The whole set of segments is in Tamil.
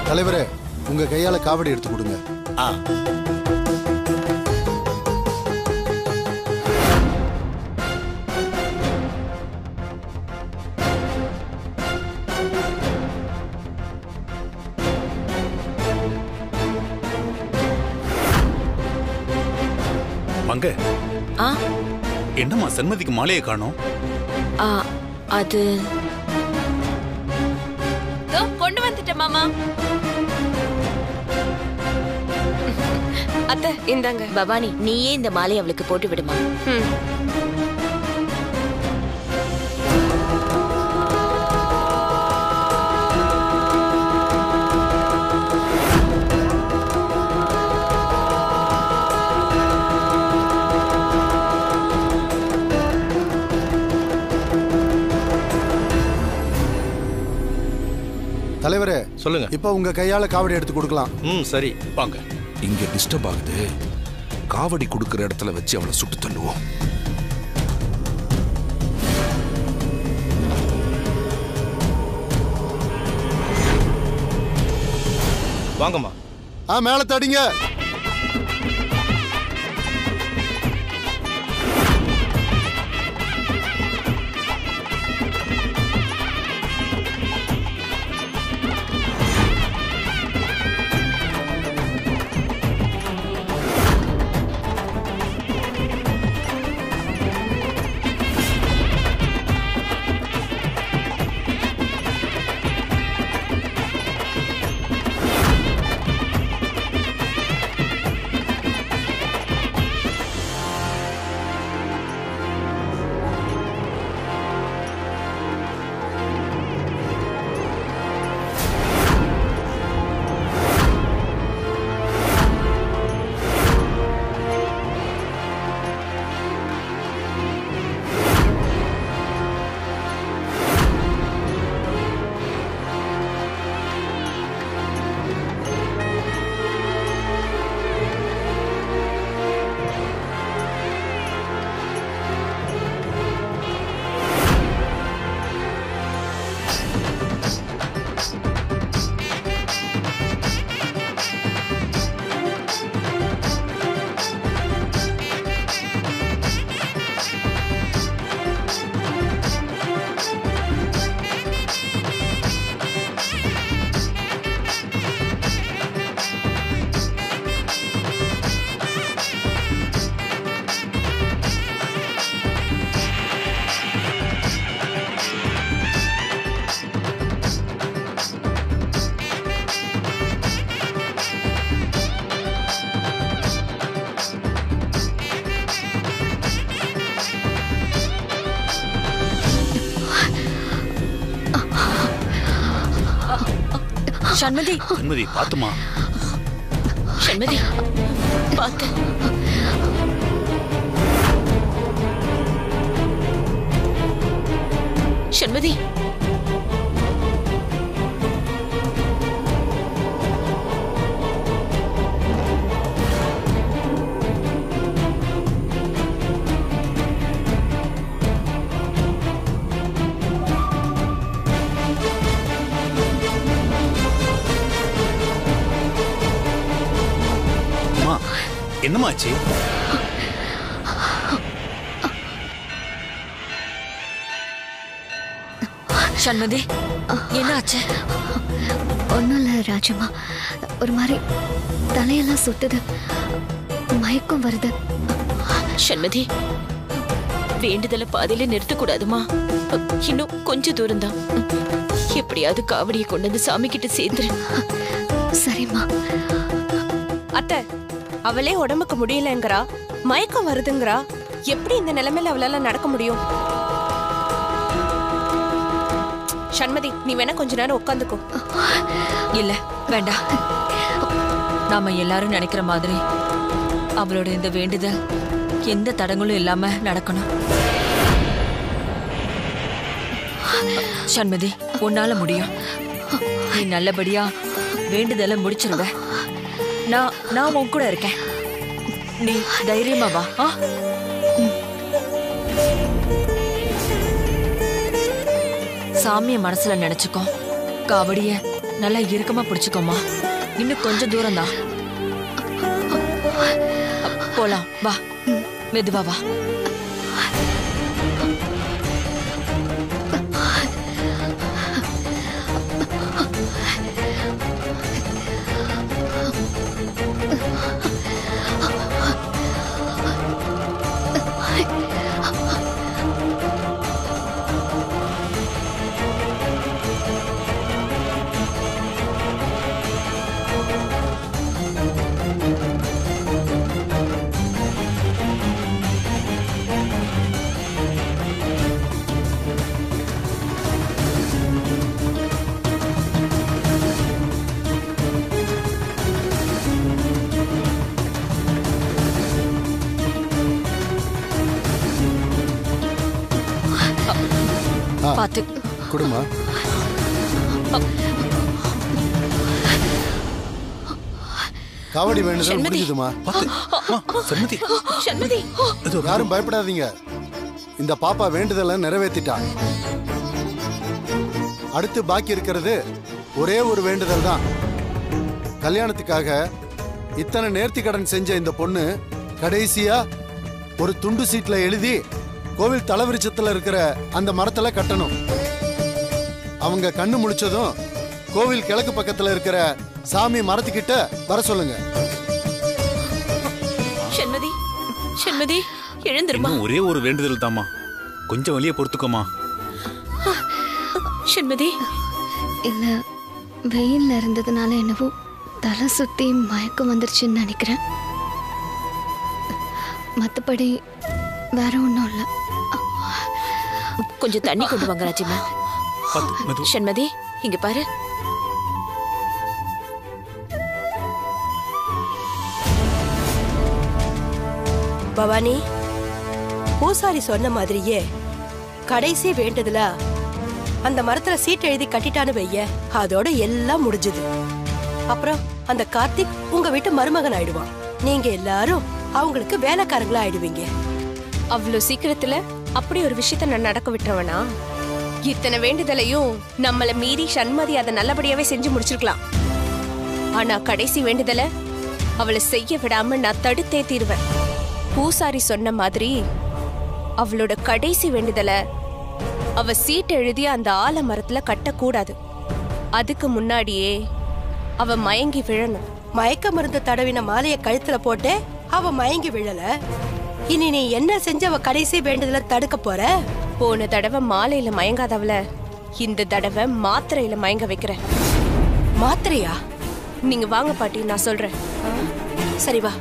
தலைவரே, உங்க கையால காவடி எடுத்து கொடுங்க. மங்க, என்னம்மா சண்மதிக்கு மாலையை காணோம்? அது கொண்டு வந்துட்டேன் மாமா. அத்தை இந்தாங்க. பவானி, நீயே இந்த மாலை அவளுக்கு போட்டு விடுமா. தலைவரே சொல்லுங்க. இப்ப உங்க கையால காவடி எடுத்து கொடுக்கலாம். சரி வாங்க. இங்க டிஸ்டர்ப் ஆகுது. காவடி கொடுக்கிற இடத்துல வச்சு அவளை சுட்டு தள்ளுவோம். வாங்கம்மா. மேல தடிங்க. சண்மதி, சண்மதி பாத்துமா. சண்மதி பாத்து. சண்மதி, என்னமாச்சு? சண்மதி, என்னாச்சு? ஒன்னும் இல்ல ராஜம்மா, ஒரு மாதிரி தலையெல்லாம் சுட்டுது, மயக்கம் வருது. சண்மதி, வேண்டுதல பாதையில நிறுத்த கூடாதுமா. இன்னும் கொஞ்ச தூரம் தான். எப்படியாவது காவடியை கொண்டு வந்து சாமி கிட்ட சேர்த்துரு. சரிம்மா. அத்தை, அவளே உடம்புக்கு முடியலங்கிறா, மயக்கம் வருதுங்கிறா. எப்படி இந்த நிலைமையில அவளால நடக்க முடியும்? சண்மதி, நீ வேணா கொஞ்ச நேரம் உட்காந்துக்கோ. இல்ல வேண்டாம். நாம எல்லாரும் நினைக்கிற மாதிரி அவளோட இந்த வேண்டுதல் எந்த தடங்களும் இல்லாம நடக்கணும். சண்மதி, உன்னால முடியும். நீ நல்லபடியா வேண்டுதலை முடிச்சிருவ. நான் உன் கூட இருக்கேன். நீ தைரியமா வா. சாமிய மனசுல நினைச்சுக்கோ. காவடிய நல்லா இறுக்கமா பிடிச்சுக்கோமா. இன்னும் கொஞ்சம் தூரம் தான். போலாம் வா. மெதுவா வா. பாத்து குடுமா. காவடி வேண்டுதல் முடிஞ்சதுமா. சண்மதி சண்மதி யாரும் பயப்படாதீங்க. இந்த பாப்பா வேண்டுதலை நிறைவேற்றிட்டா. அடுத்து பாக்கி இருக்கிறது ஒரே ஒரு வேண்டுதல் தான். கல்யாணத்துக்காக இத்தனை நேர்த்தி கடன் செஞ்ச இந்த பொண்ணு கடைசியா ஒரு துண்டு சீட்ல எழுதி கோவில் தலவிருச்சத்துல இருக்கிற அந்த மரத்துல கட்டணும். அவங்க கண்ணு முழிச்சதும் கோவில் கிழக்கு பக்கத்துல இருக்கிற சாமி மரத்துக்கிட்ட வர சொல்லுங்க. சண்மதி சண்மதி எழுந்திருமா. ஒரே ஒரு வேண்டுதல் தாமா. கொஞ்சம் வலிய பொறுத்துக்கோமா. சண்மதி இல்ல, வெயில்ல இருந்ததுனால என்னவோ தலை சுத்தி மயக்கம் வந்துருச்சுன்னு நினைக்கிறேன். மத்தபடி வேற ஒன்றும் இல்லை. கொஞ்சம் தண்ணி கொண்டு வாங்க ராஜிமா. சண்மதி இங்க பாரு. பவானி, பூசாரி சொன்ன மாதிரியே கடைசி வேண்டதுல அந்த மரத்துல சீட் எழுதி கட்டிட்டான்னு வைய, அதோட எல்லாம் முடிஞ்சது. அப்புறம் அந்த கார்த்திக் உங்க வீட்டு மருமகன் ஆயிடுவான். நீங்க எல்லாரும் அவங்களுக்கு வேலைக்காரங்களா ஆயிடுவீங்க. அவ்வளவு சீக்கிரத்துல அப்படி ஒரு விஷயத்த நான் நடக்க விட்டுறவனா? இத்தனை வேண்டுதலையும் நம்மள மீறி சண்மதி அதை நல்லபடியாவே செஞ்சு முடிச்சிருக்கலாம். ஆனா கடைசி வேண்டுதலை அவளை செய்ய விடாம நான் தடுத்தே தீருவேன். பூசாரி சொன்ன மாதிரி அவளோட கடைசி வேண்டுதலை அவ சீட் எழுதி அந்த ஆலமரத்துல கட்டக்கூடாது. அதுக்கு முன்னாடியே அவ மயங்கி விழணும். மயக்க மருந்து தடவின மாலைய கழுத்துல போட்டு அவ மயங்கி விழல. இனி நீ என்ன செஞ்ச அவ கடைசி வேண்டுதல தடுக்க போற? போன தடவை மாலையில மயங்காதவள இந்த தடவை மாத்திரையில மயங்க வைக்கிறேன். மாத்திரையா? நீங்க வாங்க பாட்டி, நான் சொல்றேன். சரி வா.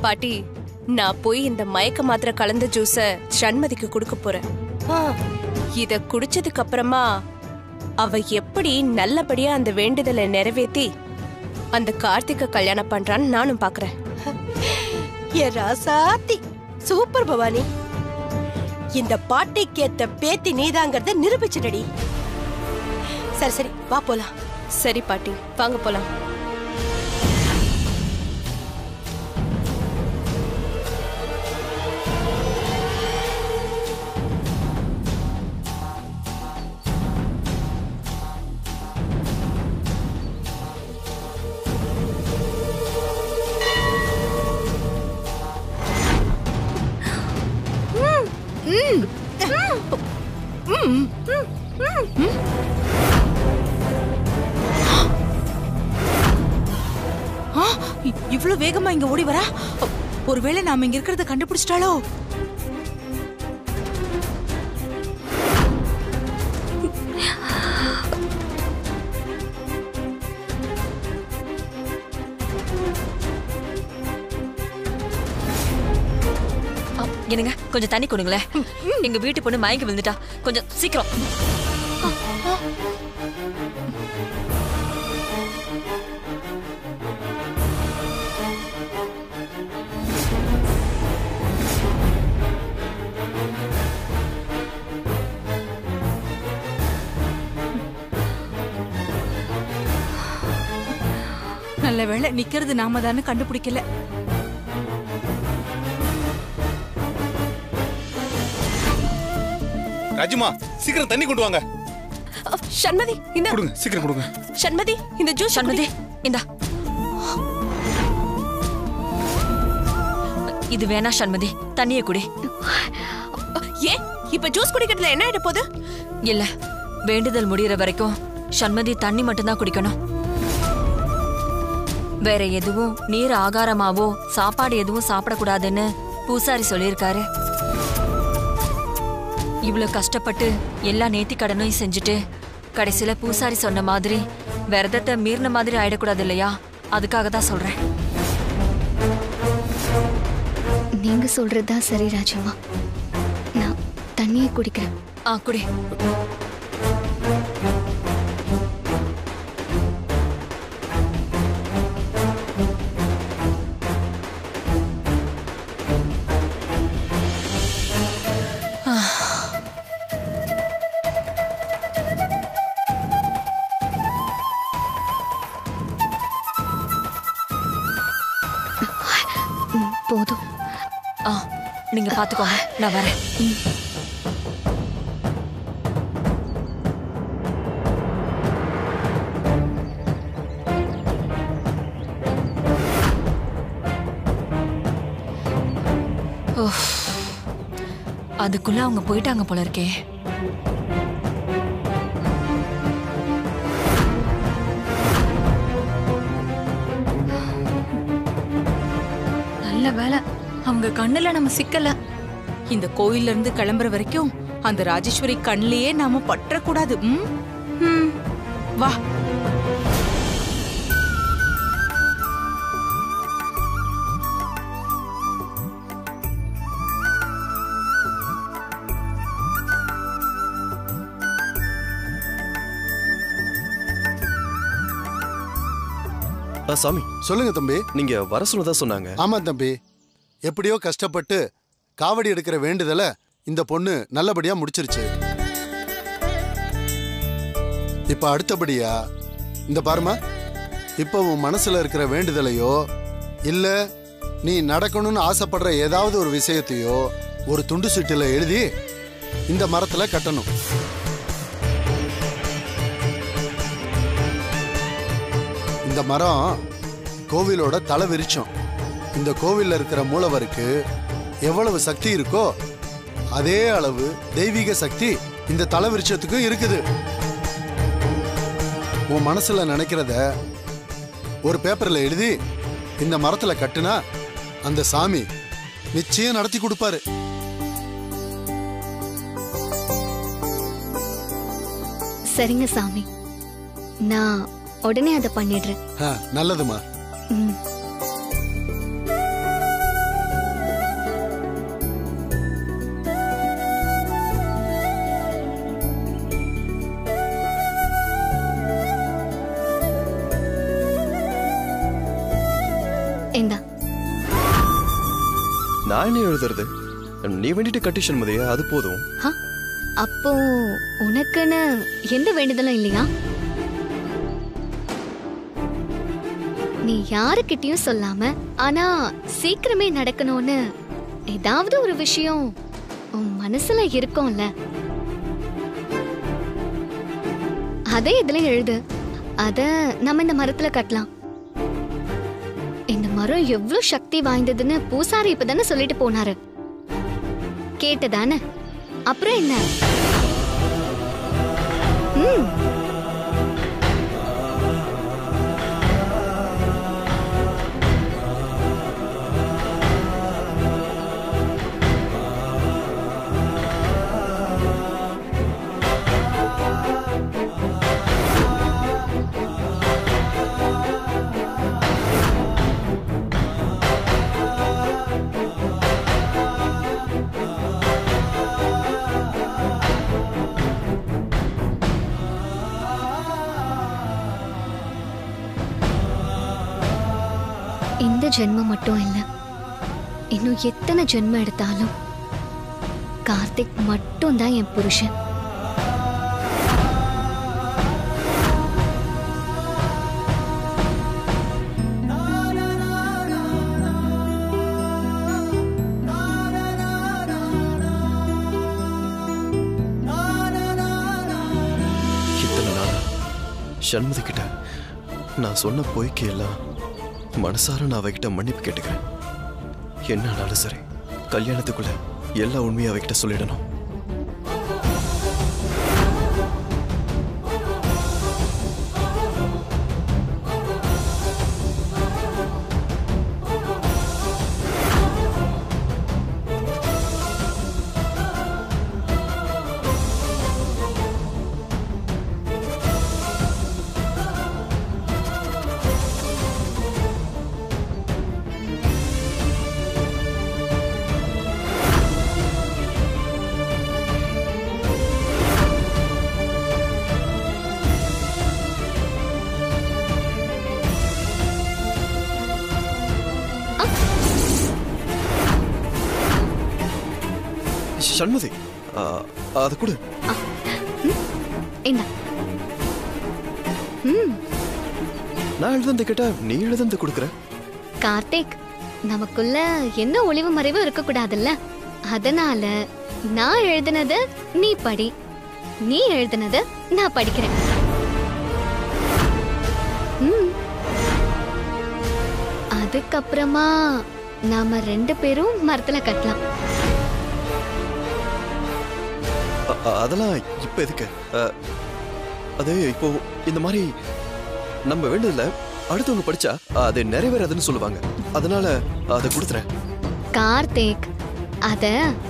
பாட்டி, நான் போய் இந்த மயக்க மாத்திரை கலந்த ஜூஸ சண்மதிக்கு கொடுக்க போறேன். இத குடிச்சதுக்கு அப்புறமா அவ எப்படி நல்லபடியா அந்த வேண்டுதலை நிறைவேத்தி அந்த கார்த்திக கல்யாணம் பண்றான்னு நானும் பாக்குறேன். ஏ ராசாத்தி, சூப்பர் பவானி. இந்த பாட்டிக்கேத்த பேத்தி நீதாங்கிறத நிரூபிச்சுடடி. சரி சரி வா போலாம். சரி பாட்டி, வாங்க போலாம். இவ்ளோ வேகமா இங்க ஓடி வரா? ஒருவேளை நாம இங்க இருக்கிறத கண்டுபிடிச்சிட்டாளோ? என்னங்க கொஞ்சம் தண்ணி கொடுங்களேன். எங்க வீட்டு பொண்ணு மயங்கி விழுந்துட்டா. கொஞ்சம் சீக்கிரம். நல்ல வேளை நிக்கிறது நாம தானே கண்டுபிடிக்கல. ராஜுமா சீக்கிரம் தண்ணி கொண்டு வாங்க. சண்மதி இந்த கொடுங்க, சீக்கிரம் கொடுங்க. சண்மதி இந்த ஜூஸ். சண்மதி இந்தா. இது வேணா சண்மதி, தண்ணியை குடி. ஏன் இப்ப ஜூஸ் குடிக்கிறதுல என்ன ஆயிட போகுது? இல்ல, வேண்டுதல் முடியற வரைக்கும் சண்மதி தண்ணி மட்டும்தான் குடிக்கணும். வேற எதுவும் நீர் ஆகாரமாவோ சாப்பாடு எதுவும் சாப்பிடக்கூடாதுன்னு பூசாரி சொல்லியிருக்காரு. இவ்வளவு கஷ்டப்பட்டு எல்லா நேர்த்தி கடனையும் செஞ்சுட்டு கடைசியில பூசாரி சொன்ன மாதிரி விரதத்தை மீறின மாதிரி ஆயிடக்கூடாது இல்லையா? அதுக்காக தான் சொல்றேன். நீங்க சொல்றதுதான் சரி ராஜம்மா. நான் தண்ணியை குடிக்கிறேன். குடி. போதும். நீங்க பாத்துக்கோங்க, நான் வரேன். அதுக்குள்ள அவங்க போயிட்டாங்க போல இருக்கே. நல்ல வேலை அவங்க கண்ணுல நம்ம சிக்கல. இந்த கோயில்ல இருந்து கிளம்புற வரைக்கும் அந்த ராஜேஸ்வரி கண்ணிலேயே நாம பற்றக்கூடாது. வா. சாமி சொல்லுங்க தம்பி. நீங்க வர சொன்னதா சொன்னாங்க. ஆமா தம்பி, எப்படியோ கஷ்டப்பட்டு காவடி எடுக்கிற வேண்டுதலை இந்த பொண்ணு நல்லபடியா முடிச்சிருச்சு. இப்ப அடுத்தபடியா இந்த பாருமா, இப்ப உன் மனசுல இருக்கிற வேண்டுதலையோ இல்ல நீ நடக்கணும்னு ஆசைப்படுற ஏதாவது ஒரு விஷயத்தையோ ஒரு துண்டு சீட்டுல எழுதி இந்த மரத்துல கட்டணும். இந்த மரம் கோவிலோட தலை விரிச்சம். இந்த கோவில்ல இருக்கிற மூலவருக்கு எவ்வளவு சக்தி இருக்கோ அதே அளவு தெய்வீக சக்தி இந்த தலை விரிச்சத்துக்கும் இருக்குது. உன் மனசுல நினைக்கிறத ஒரு பேப்பர்ல எழுதி இந்த மரத்துல கட்டுனா அந்த சாமி நிச்சயம் நடத்தி கொடுப்பாரு. சரிங்க சாமி, நான் உடனே அதை பண்ணிடுறேன். நல்லதுமா. நான் என்ன எழுதுறது? நீ வேண்டிட்டு கட்டி சண்மதியா, அது போதும். அப்போ உனக்குன்னு எந்த வேண்டுதலும் இல்லையா? நீ யாருக்கிட்டையும் சொல்லாம ஆனா சீக்கிரமே நடக்கணும்னு ஏதாவது ஒரு விஷயம் உன் மனசுல இருக்கும்ல, அதே இதுல எழுது. அத நம்ம இந்த மரத்துல கட்டலாம். இந்த மரம் எவ்வளவு சக்தி வாய்ந்ததுன்னு பூசாரி இப்பதானே சொல்லிட்டு போனாரு. கேட்டதானே? அப்புறம் என்ன? ஜென்மம் மட்டும் இல்ல, இன்னும் எத்தனை ஜென்மம் எடுத்தாலும் கார்த்திக் மட்டும் தான் என் புருஷன். இத்தனை நாளா சண்முதி கிட்ட நான் சொன்ன பொய்க்கு எல்லாம் மனசார நான் அவகிட்ட மன்னிப்பு கேட்டுக்கிறேன். என்ன ஆனாலும் சரி, கல்யாணத்துக்குள்ள எல்லா உண்மையும் அவகிட்ட சொல்லிடணும். சண்முதி, அது கூட நான் எழுதந்து கேட்டா நீ எழுதந்து கொடுக்குற. கார்த்திக், நமக்குள்ள என்ன ஒளிவு மறைவு இருக்க கூடாதுல்ல, அதனால நான் எழுதினத நீ படி, நீ எழுதினத நான் படிக்கிறேன். அதுக்கப்புறமா நாம 2 பேரும் மரத்துல கட்டலாம். அதெல்லாம் இப்ப எதுக்கு? அது இப்போ இந்த மாதிரி நம்ம வேண்டதுல அடுத்தவங்க படிச்சா அது நிறைவேறாதுன்னு சொல்லுவாங்க. அதனால அதை கொடுத்துறேன். கார்த்திக், அத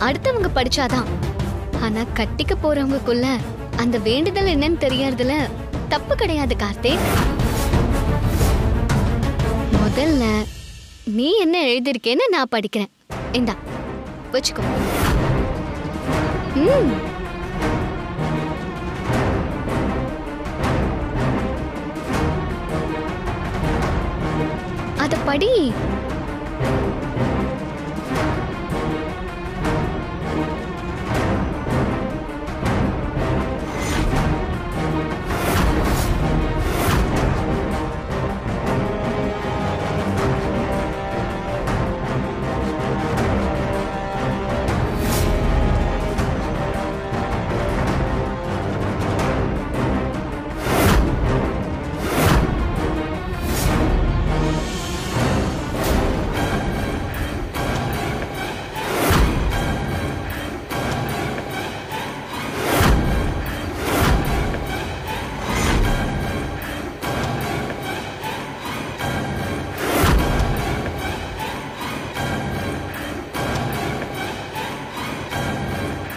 அடுத்தவங்க படிச்சாதான், ஆனா கட்டிக்க போறவங்களுக்குள்ள அந்த வேண்டுதல் என்னன்னு தெரியறதுல தப்பு கிடையாது கார்த்திக். முதல்ல நீ என்ன எழுதிருக்கேன்னு நான் படிக்கிறேன். இந்தா வச்சுக்கோ. அத படி.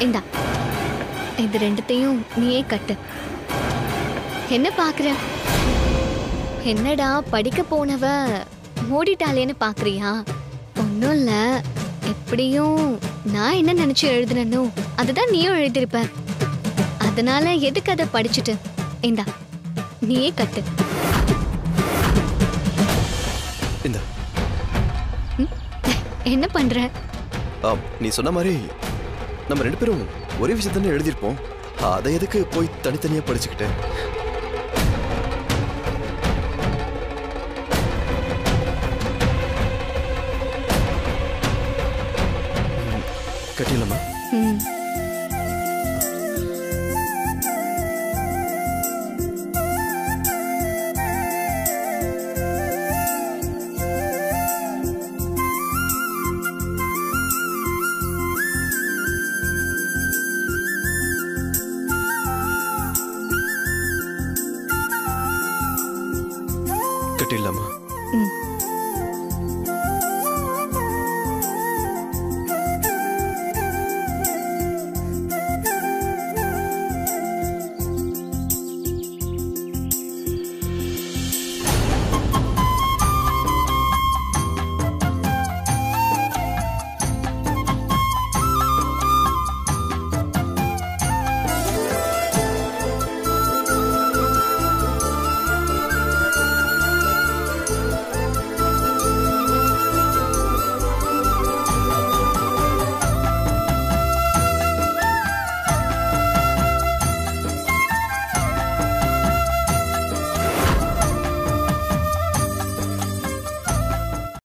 இந்தா, இது 2த்தையும் நீயே கட்டு. என்ன பாக்குற? என்னடா படிக்க போனவ மூடிட்டாளேன்னு பாக்குறியா? ஒன்னும் இல்ல, எப்படியும் நான் என்ன நினைச்சு எழுதுனோ அதுதான் நீயும் எழுதிருப்ப. அதனால எதுக்கு அதை படிச்சுட்டு? இந்தா நீயே கட்டு. என்ன பண்ற? நீ சொன்ன மாதிரி நம்ம 2 பேரும் ஒரே விஷயத்தானே எழுதியிருப்போம். அதை எதுக்கு போய் தனித்தனியா படிச்சுக்கிட்டேன்? கட்டிடலாமா?